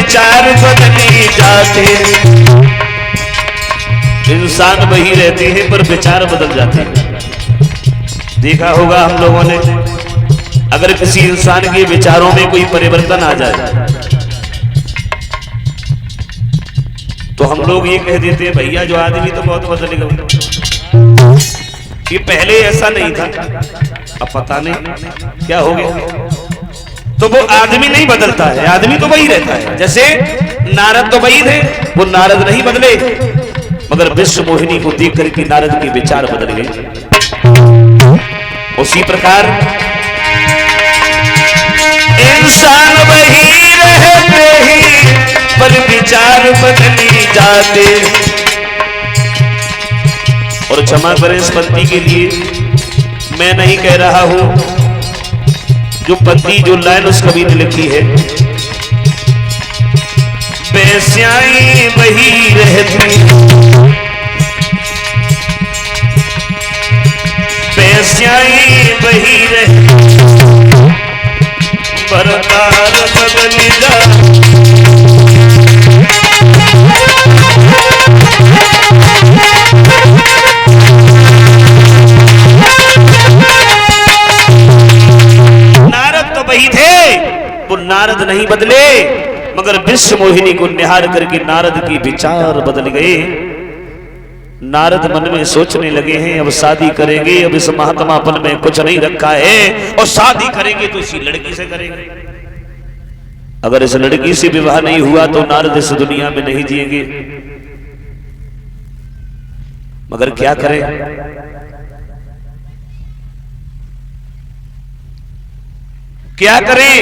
विचार बदली जाते। इंसान वही रहते हैं पर विचार बदल जाते हैं। देखा होगा हम लोगों ने, अगर किसी इंसान के विचारों में कोई परिवर्तन आ जाए तो हम लोग ये कह देते हैं भैया जो आदमी तो बहुत बदल गया, ये पहले ऐसा नहीं था, अब पता नहीं क्या हो गया। तो वो आदमी नहीं बदलता है, आदमी तो वही रहता है। जैसे नारद तो वही थे, वो नारद नहीं बदले, मगर विश्व मोहिनी को देख करके नारद के विचार बदल गए। उसी प्रकार इंसान वही रहते ही पर विचार बदली जाते। और क्षमा करें इस पंक्ति के लिए, मैं नहीं कह रहा हूं, जो पंक्ति जो लाइन उस कवि ने लिखी है, बेस्याई वही रहती, बेस्याई वही रहती, बरतार बदली जा। वही थे, वो नारद नहीं बदले, मगर विश्व मोहिनी को निहार करके नारद की विचार बदल गए। नारद मन में सोचने लगे हैं अब शादी करेंगे, अब इस महात्मापन में कुछ नहीं रखा है, और शादी करेंगे तो इसी लड़की से करेंगे। अगर इस लड़की से विवाह नहीं हुआ तो नारद इस दुनिया में नहीं जिएंगे। मगर क्या करें, क्या करें।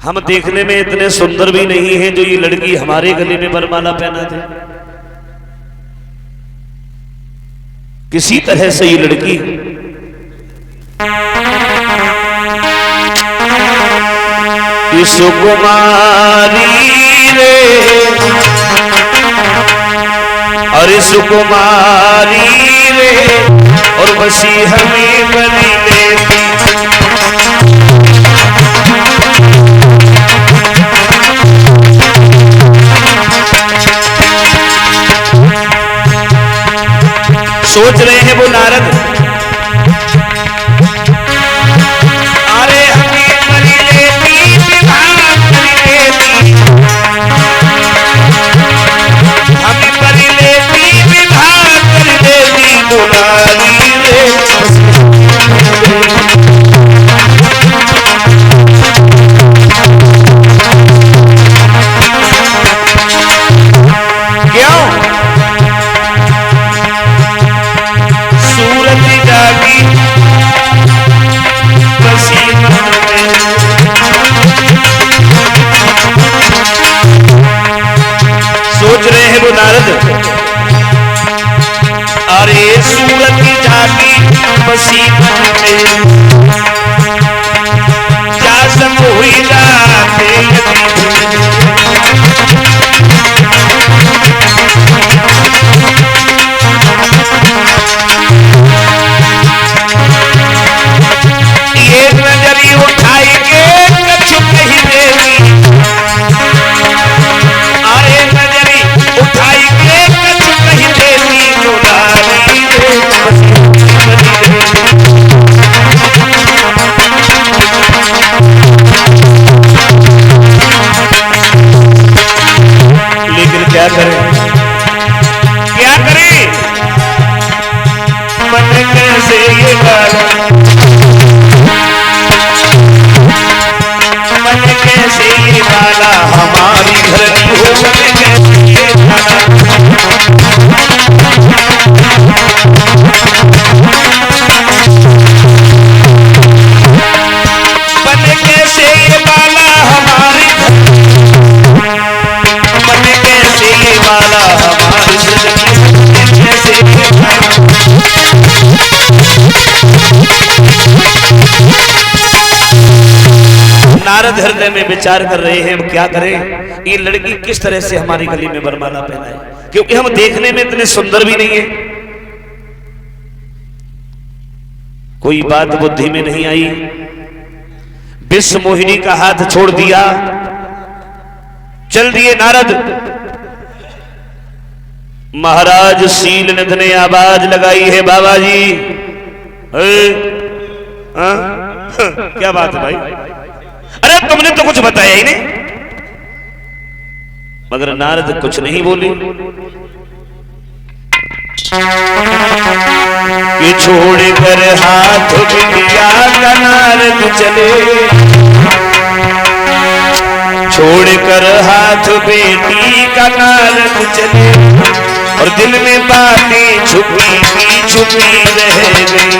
हम देखने में इतने सुंदर भी नहीं हैं जो ये लड़की हमारे गले में वरमाला पहना दे। किसी तरह से ये लड़की सुकुमारी रे, और सुकुमारी रे, और बसी हमें बनी लेती। सोच रहे हैं वो नारद, अरे हमें बनी लेती, विवाह कर लेती, हमें बनी लेती, विवाह कर लेती, मुरारी रे। क्यों? सूरत जागी बसी मन में, सोच रहे हैं वो नारद, अरे सूरत जागी बसी मन में, क्या सब हुई जाते ये नजरी उठाई के कछु नहीं देवी, अरे नजरी उठाई के कछु नहीं देवी, मुरारी रे लेकिन क्या करें, क्या करें। मन कैसे ये बात, मन कैसे ये वाला हमारी धरती हो, मन कैसे ये वाला, मन कैसे ये वाला हमारी धरती, मन कैसे ये वाला हमारी धरती, कैसे ये वाला। नारद हृदय में विचार कर रहे हैं, अब क्या करें, ये लड़की किस तरह से हमारी गली में वरमाला पहनाए, क्योंकि हम देखने में इतने सुंदर भी नहीं है। कोई बात बुद्धि में नहीं आई, विश्व मोहिनी का हाथ छोड़ दिया, चल दिए नारद। महाराज शीलनाथ ने आवाज लगाई है, बाबा जी क्या बात है भाई, अरे तुमने तो कुछ बताया ही नहीं। मगर नारद कुछ नहीं बोले कि छोड़ कर हाथ बिटिया का नारद चले, छोड़ कर हाथ बेटी का नारद चले, और दिल में बातें छुपी छुपी रह गई।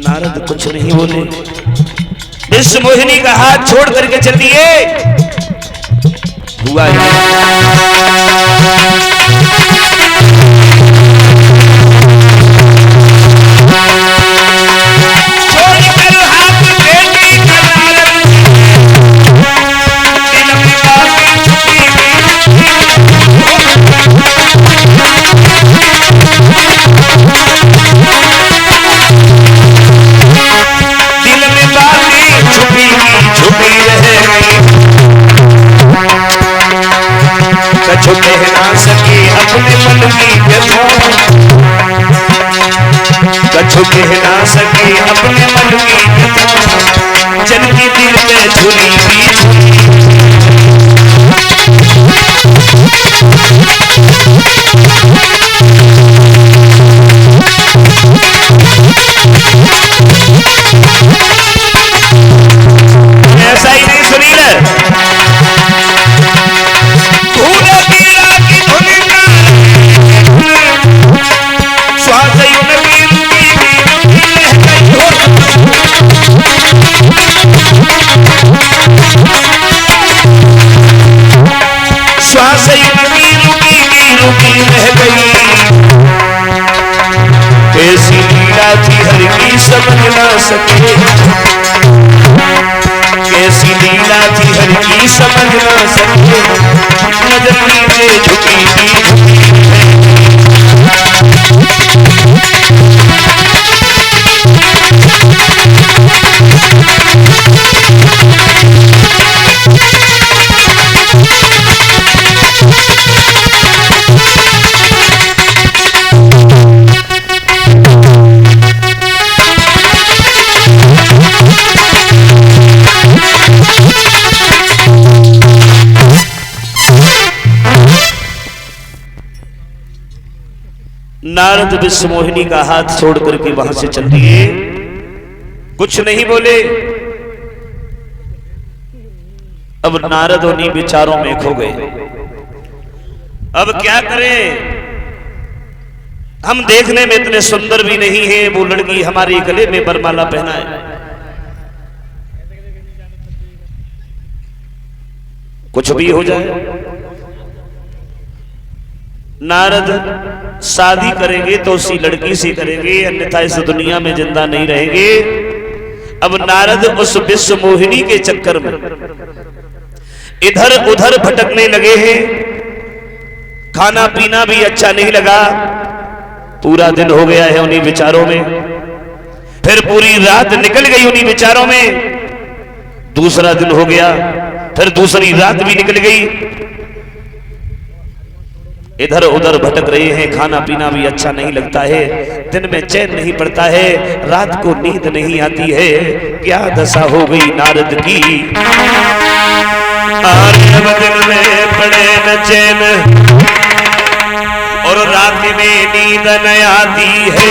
नारद कुछ नहीं बोले, विश्व मोहिनी का हाथ छोड़ करके चल दिए। हुआ कछु कह ना सके अपने मन की व्यथा, कछु कह ना सके अपने मन की व्यथा, चलती दिल में झूली ऐसा ही नहीं सुनी ले श्वास रुकी रह गई। ऐसी लीला थी हर की समझ ना सके, कैसी लीला थी हर की समझ ना सके, नजर नीचे झुकी नारद विश्व मोहिनी का हाथ छोड़ करके वहां से चल दिए, कुछ नहीं बोले। अब नारद उन्हीं विचारों में खो गए। अब क्या करें, हम देखने में इतने सुंदर भी नहीं है, वो लड़की हमारे गले में बरमाला पहना है, कुछ भी हो जाए। नारद शादी करेंगे तो उसी लड़की से करेंगे, अन्यथा इस दुनिया में जिंदा नहीं रहेंगे। अब नारद उस विश्व मोहिनी के चक्कर में इधर उधर भटकने लगे हैं। खाना पीना भी अच्छा नहीं लगा, पूरा दिन हो गया है उन्हीं विचारों में, फिर पूरी रात निकल गई उन्हीं विचारों में, दूसरा दिन हो गया, फिर दूसरी रात भी निकल गई। इधर उधर भटक रहे हैं, खाना पीना भी अच्छा नहीं लगता है, दिन में चैन नहीं पड़ता है, रात को नींद नहीं आती है। क्या दशा हो गई नारद की, दिन में पड़े न चैन और रात में नींद न आती है।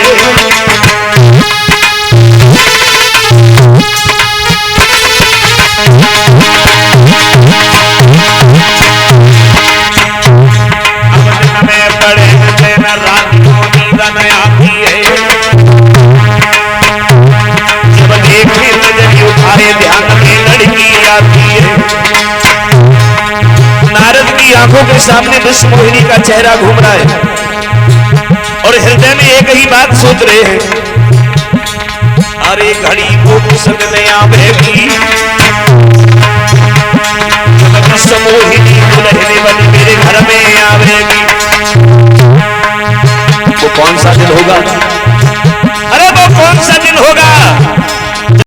में सामने विश्व मोहिनी का चेहरा घूम रहा है और हृदय में एक ही बात सोच रहे हैं, अरे घड़ी को संग में आवेगी विश्व मोहिनी दुल्हने वाली मेरे घर में आवेगी। वो कौन सा दिन होगा